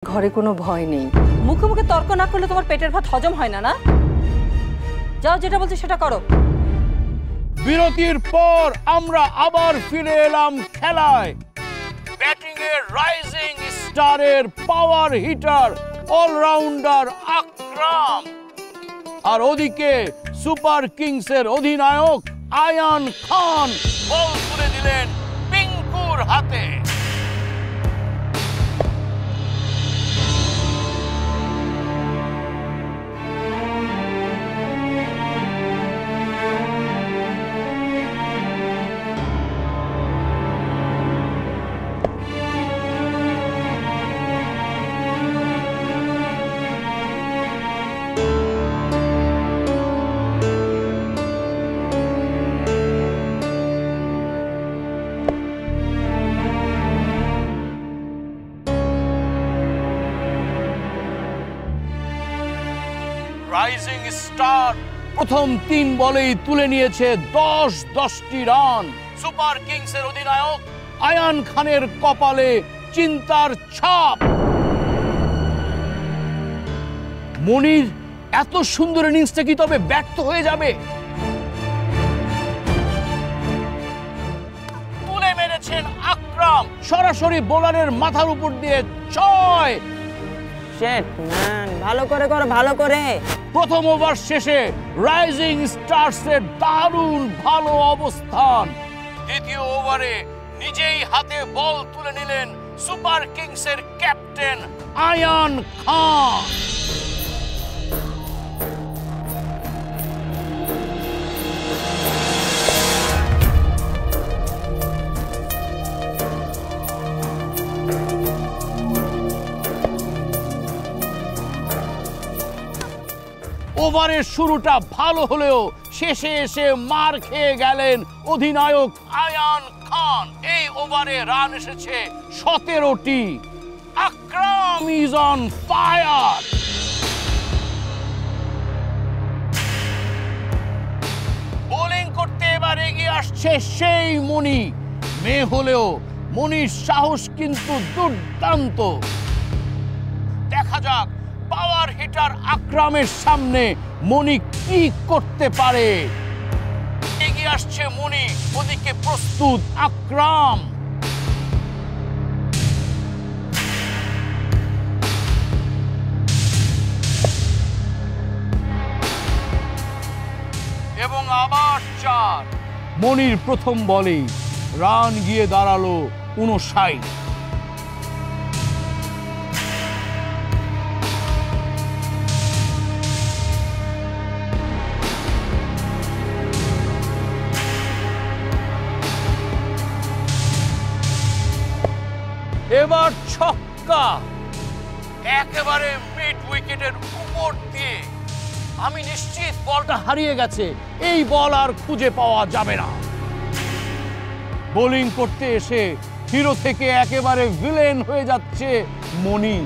ঘরে কোনো ভয় নেই। মুখে মুখে তর্ক না করলে তোমার পেটের ভাত হজম হয় না না? যাও, যেটা বলছি সেটা করো। বিরতির পর আমরা আবার ফিরে এলাম খেলায়। ব্যাটিং এর রাইজিং স্টারের পাওয়ার হিটার অলরাউন্ডার আকরাম, আর ওদিকে সুপার কিংসের অধিনায়ক আয়ান খান বল তুলে দিলেন পিঙ্কুর হাতে। রাইজিং স্টার প্রথম 3 বলেই তুলে নিয়েছে 10টি রান। সুপার কিংসের অধিনায়ক আয়ান খানের কপালে চিন্তার ছাপ। মনির এত সুন্দর ইনিংসটা কি তবে ব্যর্থ হয়ে যাবে? তুলে মেরেছেন আকরাম, সরাসরি বোলারের মাথার উপর দিয়ে 6। ভালো করে করো, ভালো করে। প্রথম ওভার শেষে রাইজিং স্টারসের দারুণ ভালো অবস্থান। দ্বিতীয় ওভারে নিজেই হাতে বল তুলে নিলেন সুপার কিংসের ক্যাপ্টেন আয়ান খান। ওভারের শুরুটা ভালো হলেও শেষে এসে মার খেয়ে গেলেন অধিনায়ক আয়ান খান। এই ওভারে রান এসেছে 17টি। আকরাম ইজ অন ফায়ার। বোলিং করতে এবার এগিয়ে আসছে সেই মনি। মেয়ে হলেও মনির সাহস কিন্তু দুর্দান্ত। দেখা যাক পাওয়ার হিটার আকরামের সামনে মনি কি করতে পারে। এগিয়ে আসছে মনি, ওদিকে প্রস্তুত আকরাম। এবং আবার 4। মনির প্রথম বলেই রান গিয়ে দাঁড়ালো 59। এবার ছক্কা, একেবারে মিড উইকেটের উপর দিয়ে। আমি নিশ্চিত বলটা হারিয়ে গেছে, এই বল আর খুঁজে পাওয়া যাবে না। বোলিং করতে এসে হিরো থেকে একেবারে ভিলেন হয়ে যাচ্ছে মনি।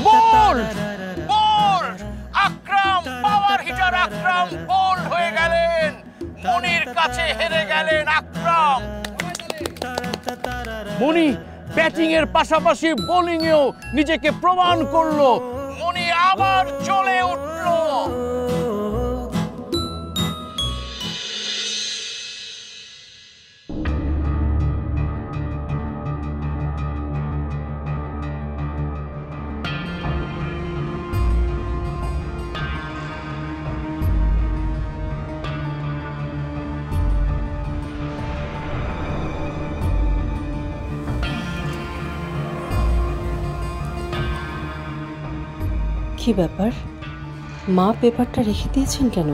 বল বল, আকরাম, পাওয়ার হিটার আকরাম বল হয়ে গেলেন। মনির কাছে হেরে গেলেন আকরাম। মনি ব্যাটিং এর পাশাপাশি বোলিং এও নিজেকে প্রমাণ করলো। মনি আবার চলে উঠলো। কি ব্যাপার, মা পেপারটা রেখে দিয়েছেন কেন?